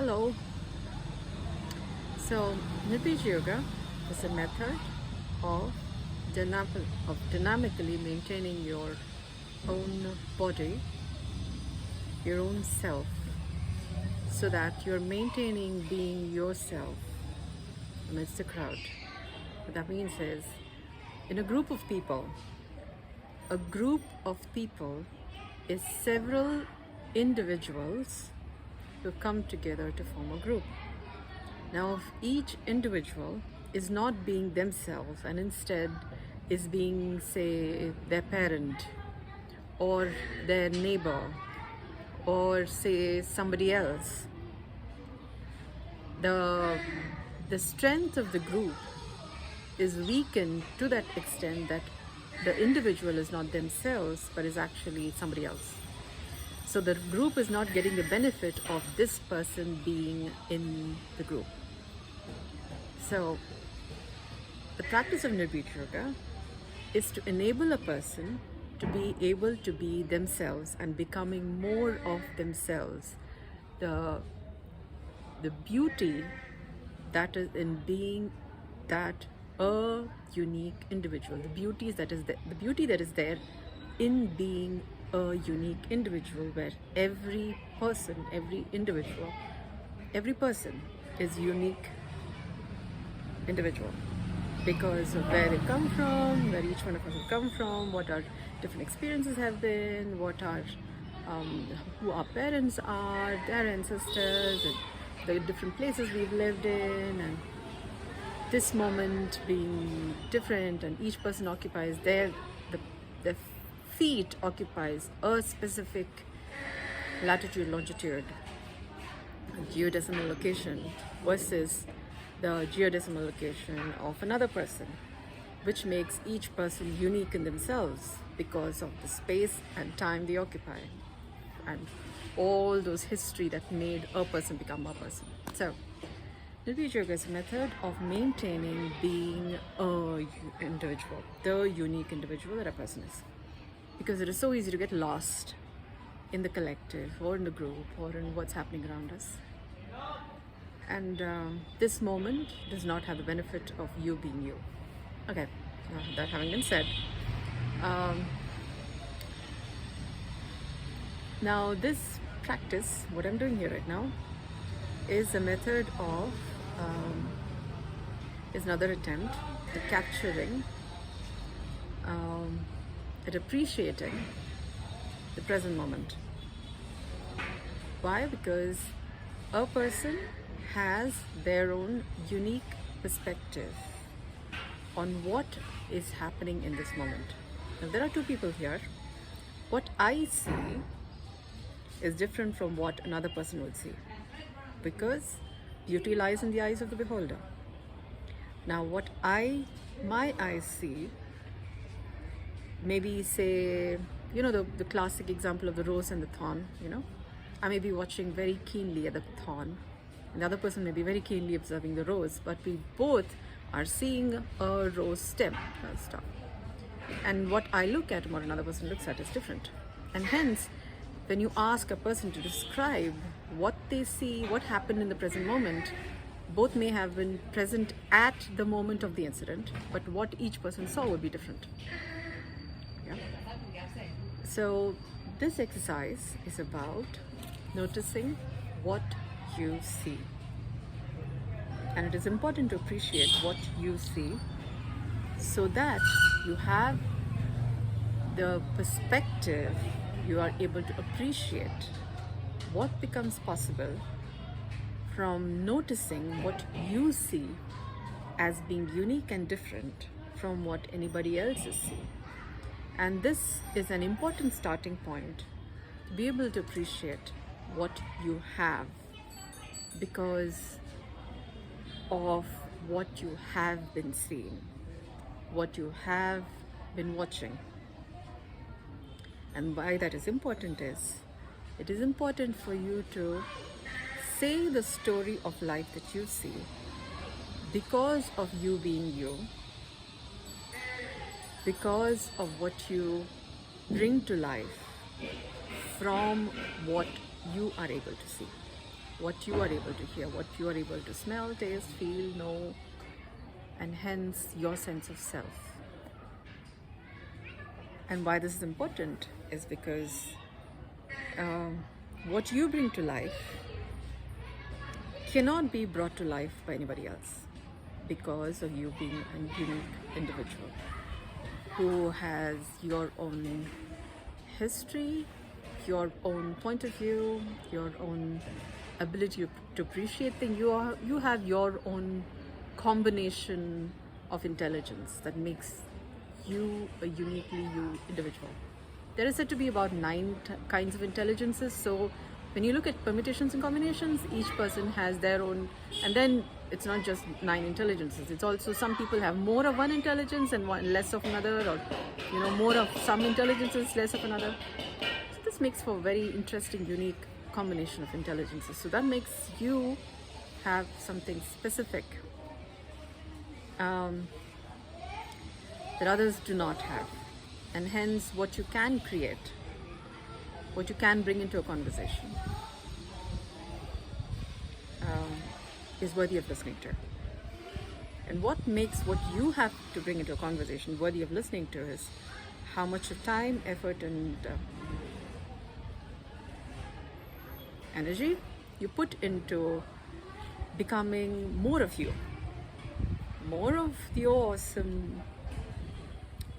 Hello. So, Nirbeeja Yoga is a method of, dynamically maintaining your own body, your own self, so that you're maintaining being yourself amidst the crowd. What that means is, in a group of people is several individuals who come together to form a group. Now, if each individual is not being themselves and instead is being, say, their parent or their neighbor or, say, somebody else, the strength of the group is weakened to that extent that the individual is not themselves but is actually somebody else. So the group is not getting the benefit of this person being in the group. So the practice of Nirbeeja Yoga is to enable a person to be able to be themselves and becoming more of themselves. The beauty that is in being that a unique individual, the beauty that is there in being a unique individual, where every person is unique individual because of where they come from, where each one of us have come from, what our different experiences have been, who our parents are, their ancestors, and the different places we've lived in, and this moment being different, and each person occupies their feet occupies a specific latitude, longitude, geodecimal location versus the geodecimal location of another person, which makes each person unique in themselves because of the space and time they occupy and all those history that made a person become a person. So Nirbeeja Yoga is a method of maintaining being a individual, the unique individual that a person is, because it is so easy to get lost in the collective or in the group or in what's happening around us. And this moment does not have the benefit of you being you. Okay, that having been said, now this practice, what I'm doing here right now, is a method of, is another attempt at capturing, at appreciating the present moment. Why? Because a person has their own unique perspective on what is happening in this moment. Now, there are two people here. What I see is different from what another person would see, because beauty lies in the eyes of the beholder. Now, what my eyes see, maybe say, the classic example of the rose and the thorn, I may be watching very keenly at the thorn, and the other person may be very keenly observing the rose, but we both are seeing a rose stem stuff. And what I look at and what another person looks at is different. And hence, when you ask a person to describe what they see, what happened in the present moment, both may have been present at the moment of the incident, but what each person saw would be different. Yeah? So this exercise is about noticing what you see. And it is important to appreciate what you see so that you have the perspective, you are able to appreciate what becomes possible from noticing what you see as being unique and different from what anybody else is seeing. And this is an important starting point to be able to appreciate what you have because of what you have been seeing, what you have been watching. And why that is important is, it is important for you to say the story of life that you see because of you being you, because of what you bring to life from what you are able to see. what you are able to hear, what you are able to smell, taste, feel, know, and hence your sense of self. And why this is important is because what you bring to life cannot be brought to life by anybody else, because of you being a unique individual who has your own history, your own point of view, your own ability to appreciate things. You have your own combination of intelligence that makes you a uniquely you individual. There is said to be about 9 kinds of intelligences. So when you look at permutations and combinations, each person has their own, and then it's not just 9 intelligences. It's also some people have more of one intelligence and less of another, or more of some intelligences, less of another. So this makes for a very interesting, unique combination of intelligences. So that makes you have something specific that others do not have, and hence what you can create, what you can bring into a conversation is worthy of listening to. And what makes what you have to bring into a conversation worthy of listening to is how much of time, effort, and energy you put into becoming more of you, more of the awesome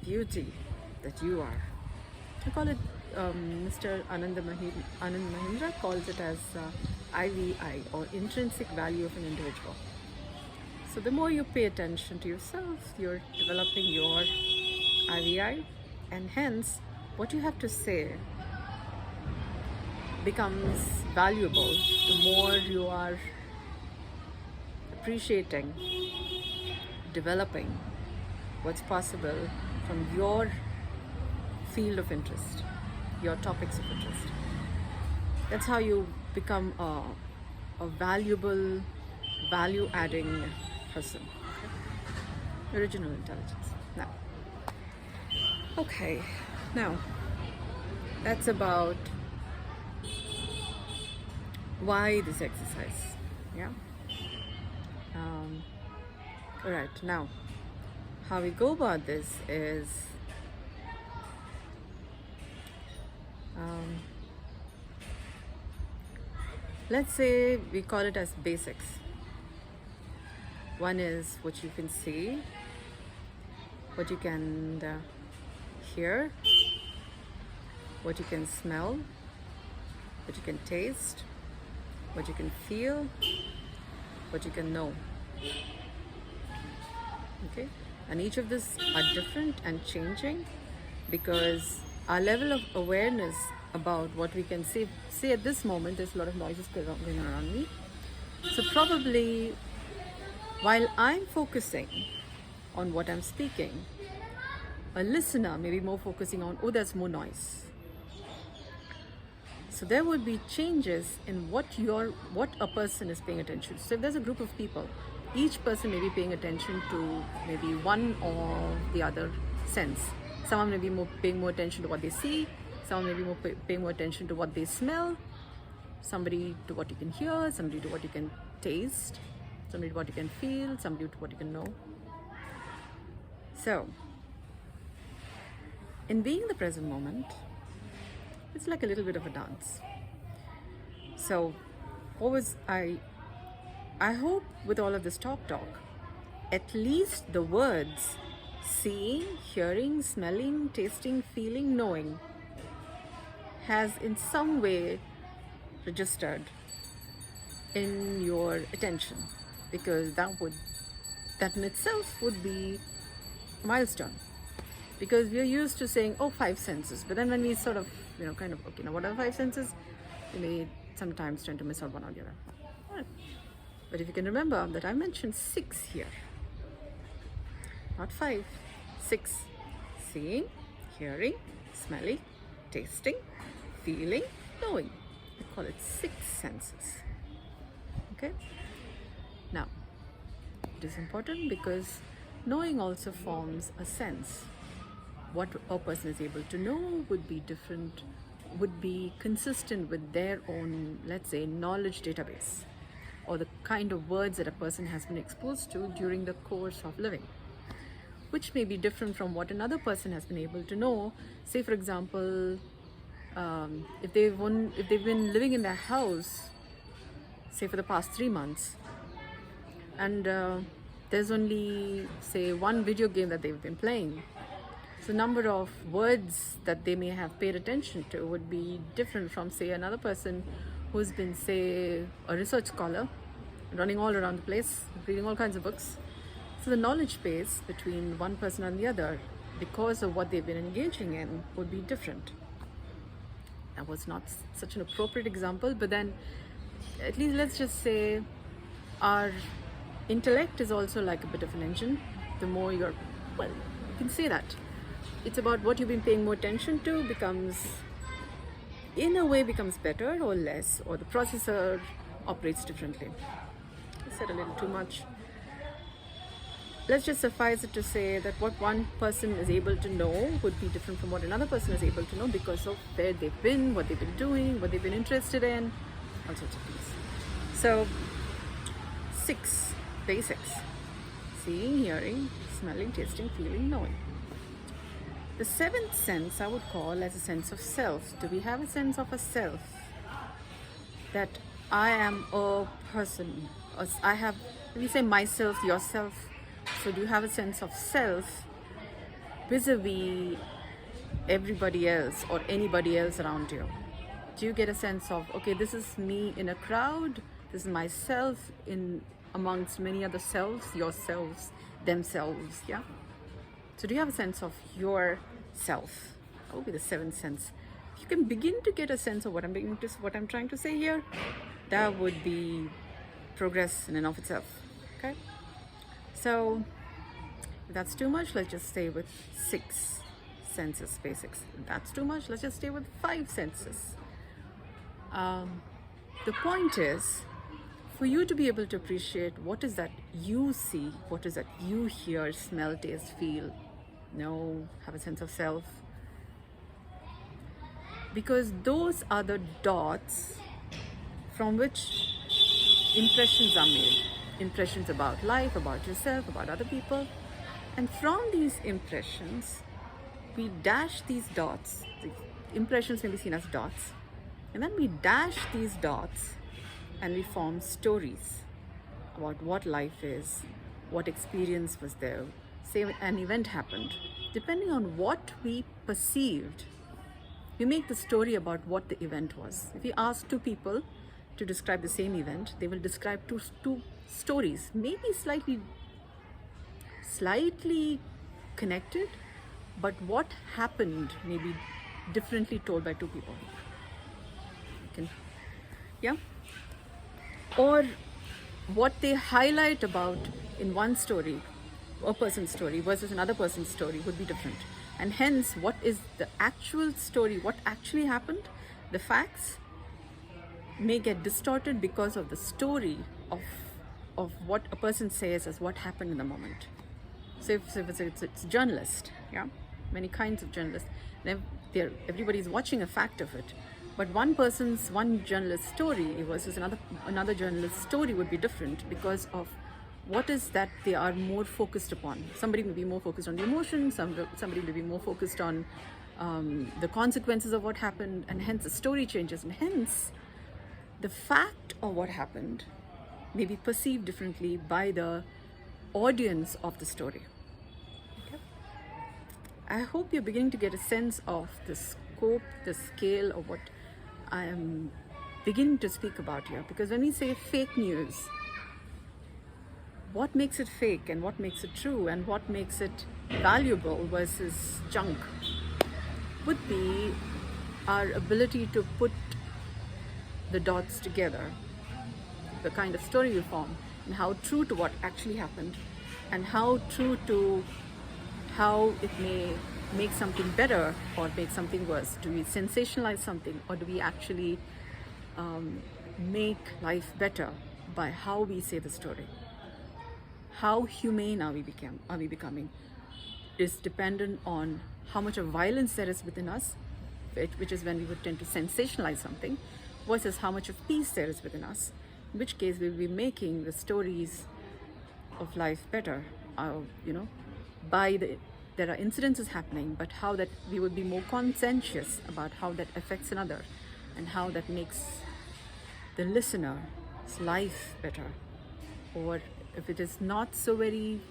beauty that you are. I call it, Mr. Anand Mahindra calls it as IVI, or intrinsic value of an individual. So the more you pay attention to yourself, you're developing your IVI, and hence what you have to say becomes valuable the more you are appreciating, developing what's possible from your field of interest, your topics of interest. That's how you become a valuable, value-adding person. Okay? Original intelligence. Now, that's about why this exercise. Yeah. All right. Now, how we go about this is let's say we call it as basics. One is what you can see, what you can hear, what you can smell, what you can taste, what you can feel, what you can know. Okay? And each of these are different and changing because our level of awareness about what we can say at this moment, there's a lot of noises going around me. So probably while I'm focusing on what I'm speaking, a listener may be more focusing on, oh, there's more noise. So there would be changes in what a person is paying attention to. So if there's a group of people, each person may be paying attention to maybe one or the other sense. Someone may be paying more attention to what they see, someone may be paying more attention to what they smell, somebody to what you can hear, somebody to what you can taste, somebody to what you can feel, somebody to what you can know. So, in being the present moment, it's like a little bit of a dance. So, I hope with all of this talk, at least the words seeing, hearing, smelling, tasting, feeling, knowing has in some way registered in your attention, because that in itself would be a milestone. Because we're used to saying, 5 senses, but then when we sort of, okay, now what are 5 senses? We may sometimes tend to miss out one or the other. Right. But if you can remember that I mentioned 6 here, not 5, 6. Seeing, hearing, smelling, tasting, feeling, knowing. We call it 6 senses. Okay? Now, it is important because knowing also forms a sense. What a person is able to know would be different would be consistent with their own, let's say, knowledge database, or the kind of words that a person has been exposed to during the course of living, which may be different from what another person has been able to know. Say, for example, if they've been living in their house, say for the past 3 months, and there's only, say, one video game that they've been playing, so the number of words that they may have paid attention to would be different from, say, another person who's been, say, a research scholar, running all around the place, reading all kinds of books. So the knowledge base between one person and the other, because of what they've been engaging in, would be different. That was not such an appropriate example, but then at least let's just say our intellect is also like a bit of an engine. The more you can say that. It's about what you've been paying more attention to becomes better or less, or the processor operates differently. I said a little too much. Let's just suffice it to say that what one person is able to know would be different from what another person is able to know because of where they've been, what they've been doing, what they've been interested in, all sorts of things. So 6 basics: seeing, hearing, smelling, tasting, feeling, knowing. The 7th sense I would call as a sense of self. Do we have a sense of a self? That I am a person. Or I have, when we say myself, yourself, so do you have a sense of self vis-a-vis everybody else or anybody else around you? Do you get a sense of, okay, this is me in a crowd, this is myself in amongst many other selves, yourselves, themselves, yeah? So do you have a sense of yourself? That would be the 7th sense. If you can begin to get a sense of what I'm trying to say here, that would be progress in and of itself. Okay? So if that's too much, let's just stay with 6 senses basics. If that's too much, let's just stay with 5 senses. The point is, for you to be able to appreciate what is that you see, what is that you hear, smell, taste, feel, know, have a sense of self. Because those are the dots from which impressions are made. Impressions about life, about yourself, about other people. And from these impressions, we dash these dots. The impressions may be seen as dots. And then we dash these dots and we form stories about what life is, what experience was there. Say an event happened. Depending on what we perceived, we make the story about what the event was. If you ask 2 people to describe the same event, they will describe two stories, maybe slightly connected, but what happened may be differently told by 2 people. Yeah? Or what they highlight about in one story, a person's story versus another person's story, would be different. And hence, what is the actual story, what actually happened, the facts may get distorted because of the story of what a person says as what happened in the moment. So if it's a journalist, yeah, many kinds of journalists, everybody's watching a fact of it. But one journalist's story versus another journalist's story would be different because of what is that they are more focused upon. Somebody may be more focused on the emotion, somebody may be more focused on the consequences of what happened, and hence the story changes, and hence the fact of what happened may be perceived differently by the audience of the story. Okay? I hope you're beginning to get a sense of the scope, the scale of what I am beginning to speak about here. Because when we say fake news, what makes it fake and what makes it true and what makes it valuable versus junk would be our ability to put the dots together, the kind of story you form, and how true to what actually happened, and how true to how it may make something better or make something worse. Do we sensationalize something, or do we actually make life better by how we say the story? How humane are we becoming is dependent on how much of violence there is within us which is when we would tend to sensationalize something, versus how much of peace there is within us, in which case we'll be making the stories of life better. By there are incidences happening, but how that we would be more conscientious about how that affects another, and how that makes the listener's life better. Or if it is not so very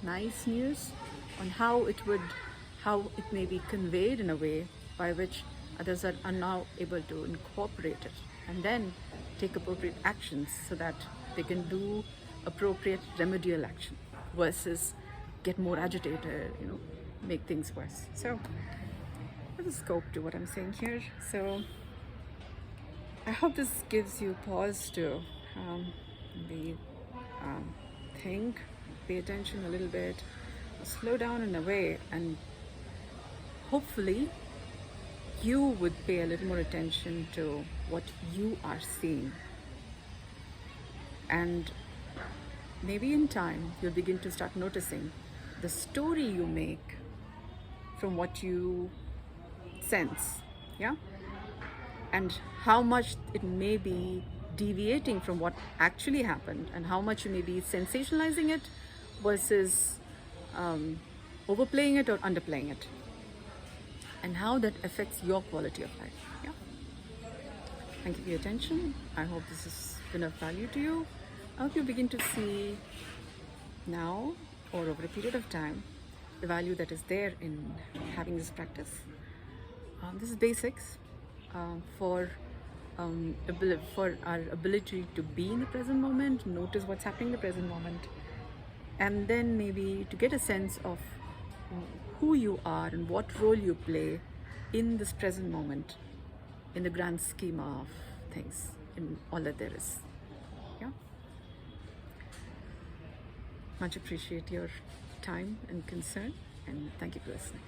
nice news, on how it may be conveyed in a way by which others are now able to incorporate it and then take appropriate actions so that they can do appropriate remedial action, versus get more agitated, make things worse. So there's a scope to what I'm saying here. So I hope this gives you pause to maybe think, pay attention a little bit, slow down in a way, and hopefully you would pay a little more attention to what you are seeing. And maybe in time you'll begin to start noticing the story you make from what you sense, yeah? And how much it may be deviating from what actually happened, and how much you may be sensationalizing it versus overplaying it or underplaying it, and how that affects your quality of life. Yeah. Thank you for your attention. I hope this has been of value to you. I hope you begin to see now or over a period of time the value that is there in having this practice. This is Basix for our ability to be in the present moment, notice what's happening in the present moment, and then maybe to get a sense of who you are and what role you play in this present moment, in the grand schema of things, in all that there is. Yeah. Much appreciate your time and concern, and thank you for listening.